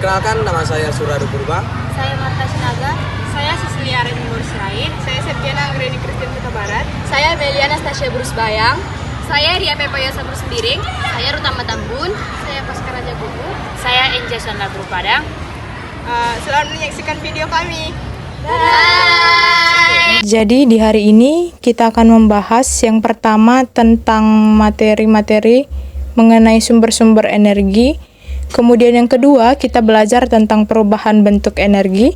Perkenalkan, nama saya Suradu Purba. Saya Marta Sinaga. Saya Sisilia Renimur Sirait. Saya Septiana Anggreni Kristin Huta Barat. Saya Meliana Stasia Brus Bayang. Saya Ria Pepoyosa Bersembiring. Saya Rutama Tambun. Saya Paskara Jagugu. Saya Enja Sondal Padang. Selamat menyaksikan video kami. Bye. Jadi di hari ini kita akan membahas yang pertama tentang materi-materi mengenai sumber-sumber energi. Kemudian yang kedua kita belajar tentang perubahan bentuk energi.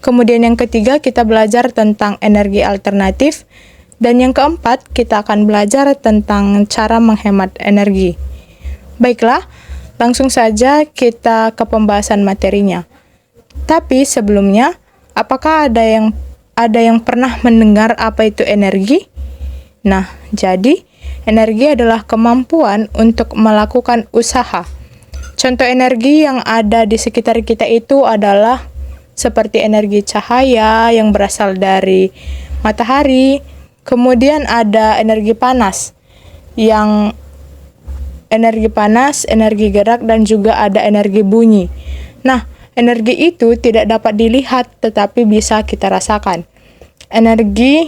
Kemudian yang ketiga kita belajar tentang energi alternatif. Dan yang keempat kita akan belajar tentang cara menghemat energi. Baiklah, langsung saja kita ke pembahasan materinya. Tapi sebelumnya, apakah ada yang pernah mendengar apa itu energi? Nah, jadi energi adalah kemampuan untuk melakukan usaha. Contoh energi yang ada di sekitar kita itu adalah seperti energi cahaya yang berasal dari matahari, kemudian ada energi panas, energi gerak, dan juga ada energi bunyi. Nah, energi itu tidak dapat dilihat tetapi bisa kita rasakan. Energi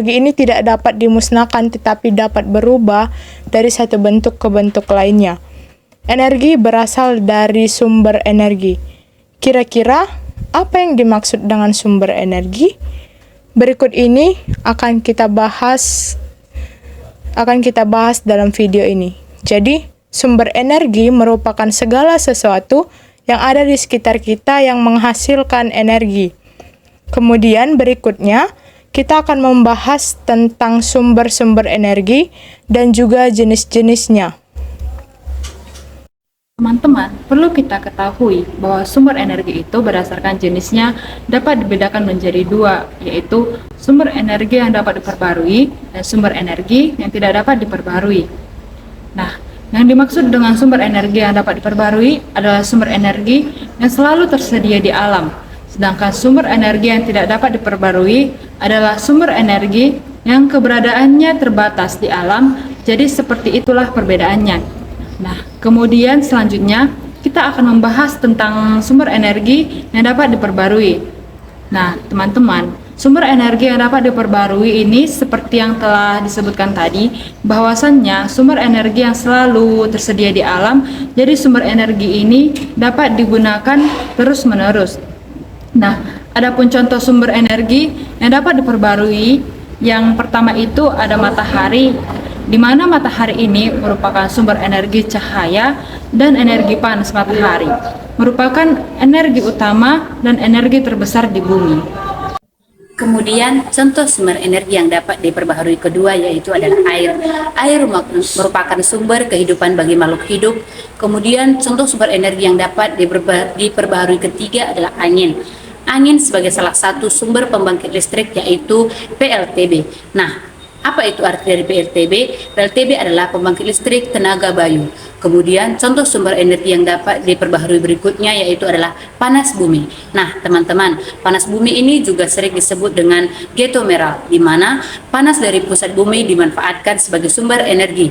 ini tidak dapat dimusnahkan tetapi dapat berubah dari satu bentuk ke bentuk lainnya. Energi berasal dari sumber energi. Kira-kira apa yang dimaksud dengan sumber energi? Berikut ini akan kita bahas dalam video ini. Jadi, sumber energi merupakan segala sesuatu yang ada di sekitar kita yang menghasilkan energi. Kemudian berikutnya, kita akan membahas tentang sumber-sumber energi dan juga jenis-jenisnya. Teman-teman, perlu kita ketahui bahwa sumber energi itu berdasarkan jenisnya dapat dibedakan menjadi dua, yaitu sumber energi yang dapat diperbarui dan sumber energi yang tidak dapat diperbarui. Nah, yang dimaksud dengan sumber energi yang dapat diperbarui adalah sumber energi yang selalu tersedia di alam, sedangkan sumber energi yang tidak dapat diperbarui adalah sumber energi yang keberadaannya terbatas di alam, jadi seperti itulah perbedaannya. Nah, kemudian selanjutnya kita akan membahas tentang sumber energi yang dapat diperbarui. Nah, teman-teman, sumber energi yang dapat diperbarui ini seperti yang telah disebutkan tadi, bahwasannya sumber energi yang selalu tersedia di alam, jadi sumber energi ini dapat digunakan terus-menerus. Nah, adapun contoh sumber energi yang dapat diperbarui, yang pertama itu ada matahari, di mana matahari ini merupakan sumber energi cahaya dan energi panas matahari, merupakan energi utama dan energi terbesar di bumi. Kemudian contoh sumber energi yang dapat diperbaharui kedua yaitu adalah air. Air merupakan sumber kehidupan bagi makhluk hidup. Kemudian contoh sumber energi yang dapat diperbaharui ketiga adalah angin. Angin sebagai salah satu sumber pembangkit listrik yaitu PLTB. Nah, apa itu arti dari PLTB? PLTB adalah pembangkit listrik tenaga bayu. Kemudian contoh sumber energi yang dapat diperbaharui berikutnya yaitu adalah panas bumi. Nah, teman-teman, panas bumi ini juga sering disebut dengan geotermal, di mana panas dari pusat bumi dimanfaatkan sebagai sumber energi.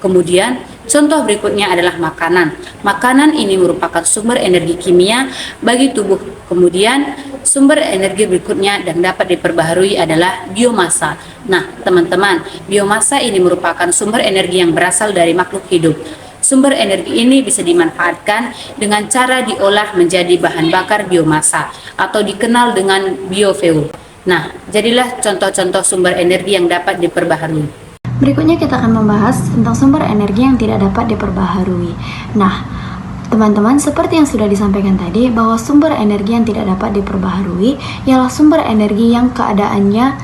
Kemudian contoh berikutnya adalah makanan. Makanan ini merupakan sumber energi kimia bagi tubuh. Kemudian sumber energi berikutnya dan dapat diperbaharui adalah biomasa. Nah, teman-teman, biomasa ini merupakan sumber energi yang berasal dari makhluk hidup. Sumber energi ini bisa dimanfaatkan dengan cara diolah menjadi bahan bakar biomasa atau dikenal dengan biofuel. Nah, jadilah contoh-contoh sumber energi yang dapat diperbaharui. Berikutnya kita akan membahas tentang sumber energi yang tidak dapat diperbaharui. Nah, teman-teman, seperti yang sudah disampaikan tadi, bahwa sumber energi yang tidak dapat diperbaharui ialah sumber energi yang keadaannya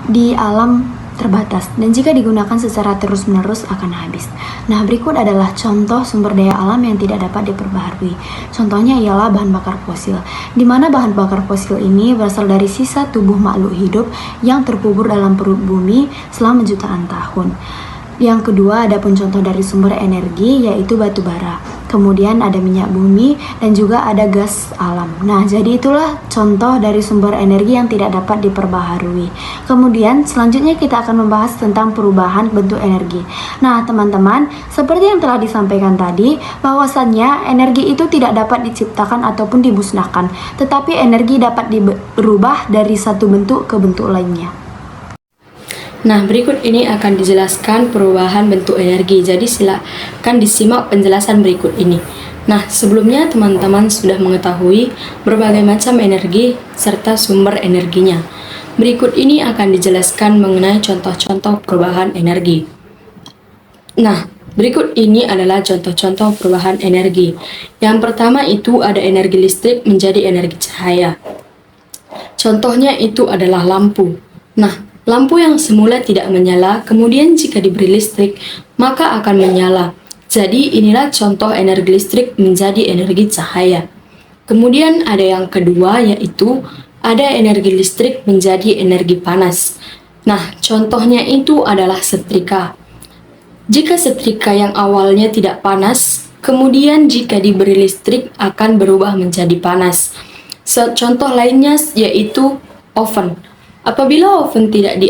di alam terbatas dan jika digunakan secara terus-menerus akan habis. Nah, berikut adalah contoh sumber daya alam yang tidak dapat diperbaharui. Contohnya ialah bahan bakar fosil, di mana bahan bakar fosil ini berasal dari sisa tubuh makhluk hidup yang terkubur dalam perut bumi selama jutaan tahun. Yang kedua, ada pun contoh dari sumber energi yaitu batu bara. Kemudian ada minyak bumi dan juga ada gas alam. Nah, jadi itulah contoh dari sumber energi yang tidak dapat diperbaharui. Kemudian selanjutnya kita akan membahas tentang perubahan bentuk energi. Nah, teman-teman, seperti yang telah disampaikan tadi, bahwasannya energi itu tidak dapat diciptakan ataupun dimusnahkan, tetapi energi dapat berubah dari satu bentuk ke bentuk lainnya. Nah, berikut ini akan dijelaskan perubahan bentuk energi. Jadi silakan disimak penjelasan berikut ini. Nah, sebelumnya teman-teman sudah mengetahui berbagai macam energi serta sumber energinya. Berikut ini akan dijelaskan mengenai contoh-contoh perubahan energi. Nah, berikut ini adalah contoh-contoh perubahan energi. Yang pertama itu ada energi listrik menjadi energi cahaya. Contohnya itu adalah lampu. Nah, lampu yang semula tidak menyala, kemudian jika diberi listrik, maka akan menyala. Jadi inilah contoh energi listrik menjadi energi cahaya. Kemudian ada yang kedua, yaitu ada energi listrik menjadi energi panas. Nah, contohnya itu adalah setrika. Jika setrika yang awalnya tidak panas, kemudian jika diberi listrik akan berubah menjadi panas. Contoh lainnya yaitu oven. Apabila oven tidak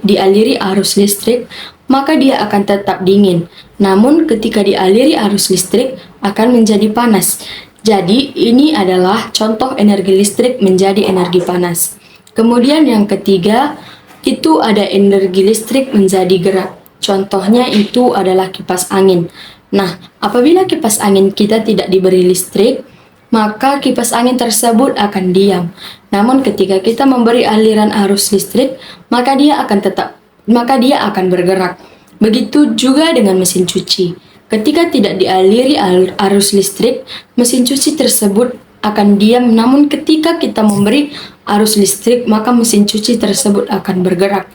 dialiri arus listrik, maka dia akan tetap dingin. Namun ketika dialiri arus listrik akan menjadi panas. Jadi ini adalah contoh energi listrik menjadi energi panas. Kemudian yang ketiga, itu ada energi listrik menjadi gerak. Contohnya itu adalah kipas angin. Nah, apabila kipas angin kita tidak diberi listrik, maka kipas angin tersebut akan diam. Namun ketika kita memberi aliran arus listrik, maka dia akan bergerak. Begitu juga dengan mesin cuci. Ketika tidak dialiri arus listrik, mesin cuci tersebut akan diam. Namun ketika kita memberi arus listrik, maka mesin cuci tersebut akan bergerak.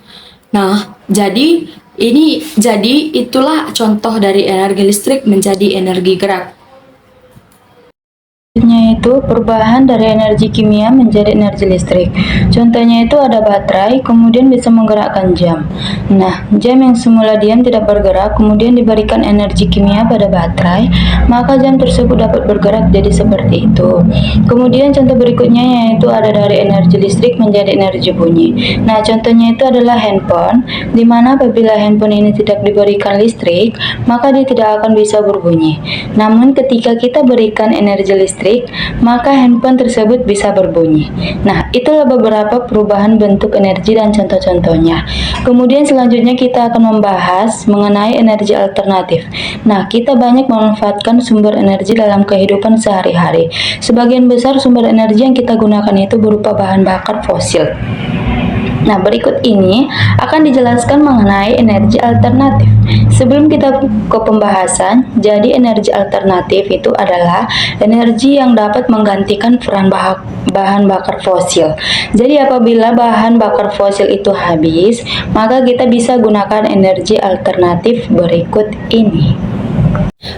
Nah, jadi itulah contoh dari energi listrik menjadi energi gerak. Selanjutnya itu perubahan dari energi kimia menjadi energi listrik. Contohnya itu ada baterai, kemudian bisa menggerakkan jam. Nah, jam yang semula diam tidak bergerak, kemudian diberikan energi kimia pada baterai, maka jam tersebut dapat bergerak jadi seperti itu. Kemudian contoh berikutnya yaitu ada dari energi listrik menjadi energi bunyi. Nah, contohnya itu adalah handphone, di mana apabila handphone ini tidak diberikan listrik, maka dia tidak akan bisa berbunyi. Namun ketika kita berikan energi listrik, maka handphone tersebut bisa berbunyi. Nah, itulah beberapa perubahan bentuk energi dan contoh-contohnya. Kemudian selanjutnya kita akan membahas mengenai energi alternatif. Nah, kita banyak memanfaatkan sumber energi dalam kehidupan sehari-hari. Sebagian besar sumber energi yang kita gunakan itu berupa bahan bakar fosil. Nah, berikut ini akan dijelaskan mengenai energi alternatif. Sebelum kita ke pembahasan, jadi energi alternatif itu adalah energi yang dapat menggantikan peran bahan bakar fosil. Jadi apabila bahan bakar fosil itu habis, maka kita bisa gunakan energi alternatif berikut ini.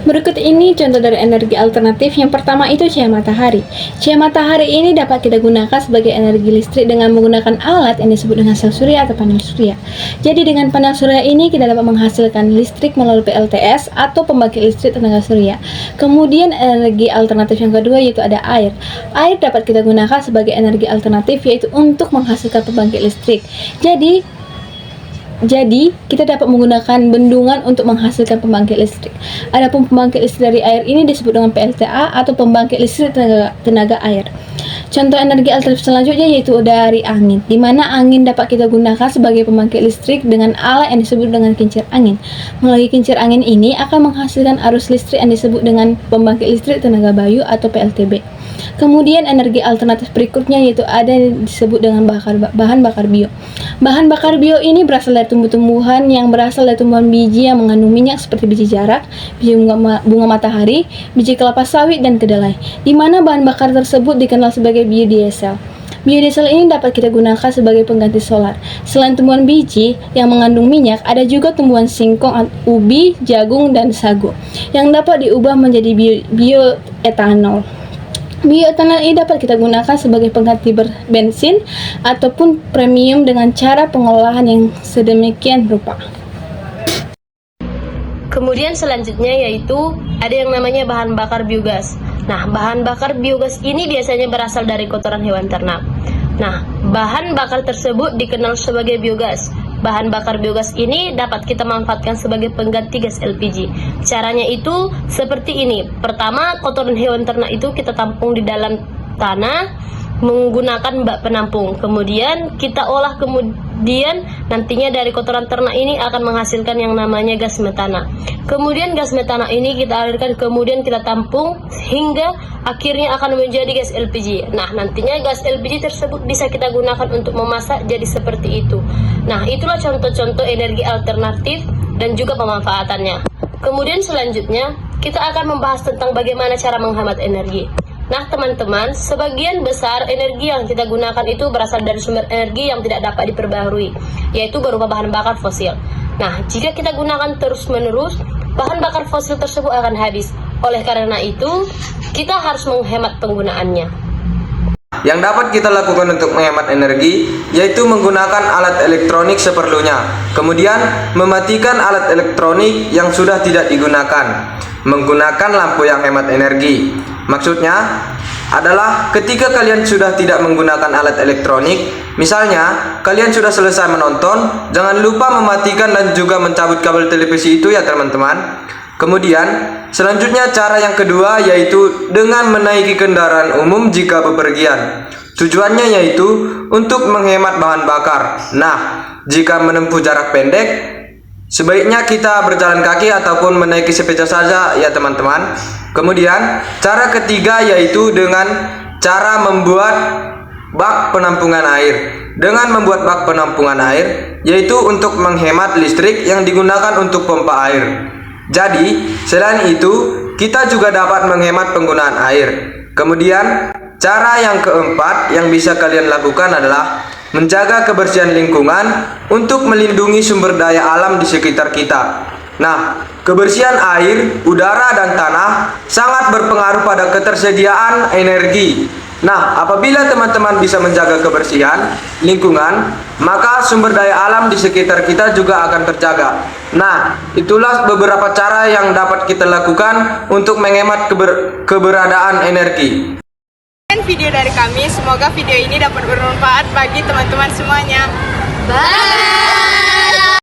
Berikut ini contoh dari energi alternatif. Yang pertama itu cahaya matahari. Cahaya matahari ini dapat kita gunakan sebagai energi listrik dengan menggunakan alat yang disebut dengan sel surya atau panel surya. Jadi dengan panel surya ini kita dapat menghasilkan listrik melalui PLTS atau pembangkit listrik tenaga surya. Kemudian energi alternatif yang kedua yaitu ada air. Air dapat kita gunakan sebagai energi alternatif yaitu untuk menghasilkan pembangkit listrik. Jadi kita dapat menggunakan bendungan untuk menghasilkan pembangkit listrik. Adapun pembangkit listrik dari air ini disebut dengan PLTA atau pembangkit listrik tenaga air. Contoh energi alternatif selanjutnya yaitu dari angin, di mana angin dapat kita gunakan sebagai pembangkit listrik dengan alat yang disebut dengan kincir angin. Melalui kincir angin ini akan menghasilkan arus listrik yang disebut dengan pembangkit listrik tenaga bayu atau PLTB. Kemudian energi alternatif berikutnya yaitu ada yang disebut dengan bahan bakar bio. Bahan bakar bio ini berasal dari tumbuh-tumbuhan yang berasal dari tumbuhan biji yang mengandung minyak seperti biji jarak, biji bunga matahari, biji kelapa sawit, dan kedelai, di mana bahan bakar tersebut dikenal sebagai biodiesel. Biodiesel ini dapat kita gunakan sebagai pengganti solar. Selain tumbuhan biji yang mengandung minyak, ada juga tumbuhan singkong, ubi, jagung, dan sagu yang dapat diubah menjadi bioetanol. Bioetanol ini dapat kita gunakan sebagai pengganti bensin ataupun premium dengan cara pengolahan yang sedemikian rupa. Kemudian selanjutnya yaitu ada yang namanya bahan bakar biogas. Nah, bahan bakar biogas ini biasanya berasal dari kotoran hewan ternak. Nah, bahan bakar tersebut dikenal sebagai biogas. Bahan bakar biogas ini dapat kita manfaatkan sebagai pengganti gas LPG. Caranya itu seperti ini. Pertama, kotoran hewan ternak itu kita tampung di dalam tanah menggunakan bak penampung. Kemudian kita olah, kemudian nantinya dari kotoran ternak ini akan menghasilkan yang namanya gas metana. Kemudian gas metana ini kita alirkan, kemudian kita tampung hingga akhirnya akan menjadi gas LPG. Nah, nantinya gas LPG tersebut bisa kita gunakan untuk memasak, jadi seperti itu. Nah, itulah contoh-contoh energi alternatif dan juga pemanfaatannya. Kemudian selanjutnya kita akan membahas tentang bagaimana cara menghemat energi. Nah teman-teman, sebagian besar energi yang kita gunakan itu berasal dari sumber energi yang tidak dapat diperbaharui, yaitu berupa bahan bakar fosil. Nah, jika kita gunakan terus-menerus, bahan bakar fosil tersebut akan habis. Oleh karena itu, kita harus menghemat penggunaannya. Yang dapat kita lakukan untuk menghemat energi yaitu menggunakan alat elektronik seperlunya. Kemudian mematikan alat elektronik yang sudah tidak digunakan. Menggunakan lampu yang hemat energi. Maksudnya adalah ketika kalian sudah tidak menggunakan alat elektronik, misalnya kalian sudah selesai menonton, jangan lupa mematikan dan juga mencabut kabel televisi itu ya teman-teman. Kemudian selanjutnya cara yang kedua yaitu dengan menaiki kendaraan umum jika bepergian. Tujuannya yaitu untuk menghemat bahan bakar. Nah, jika menempuh jarak pendek, sebaiknya kita berjalan kaki ataupun menaiki sepeda saja ya teman-teman. Kemudian cara ketiga yaitu dengan cara membuat bak penampungan air. Dengan membuat bak penampungan air yaitu untuk menghemat listrik yang digunakan untuk pompa air. Jadi selain itu kita juga dapat menghemat penggunaan air. Kemudian cara yang keempat yang bisa kalian lakukan adalah menjaga kebersihan lingkungan untuk melindungi sumber daya alam di sekitar kita. Nah, kebersihan air, udara, dan tanah sangat berpengaruh pada ketersediaan energi. Nah, apabila teman-teman bisa menjaga kebersihan lingkungan, maka sumber daya alam di sekitar kita juga akan terjaga. Nah, itulah beberapa cara yang dapat kita lakukan untuk menghemat keberadaan energi. Video dari kami, semoga video ini dapat bermanfaat bagi teman-teman semuanya. Bye!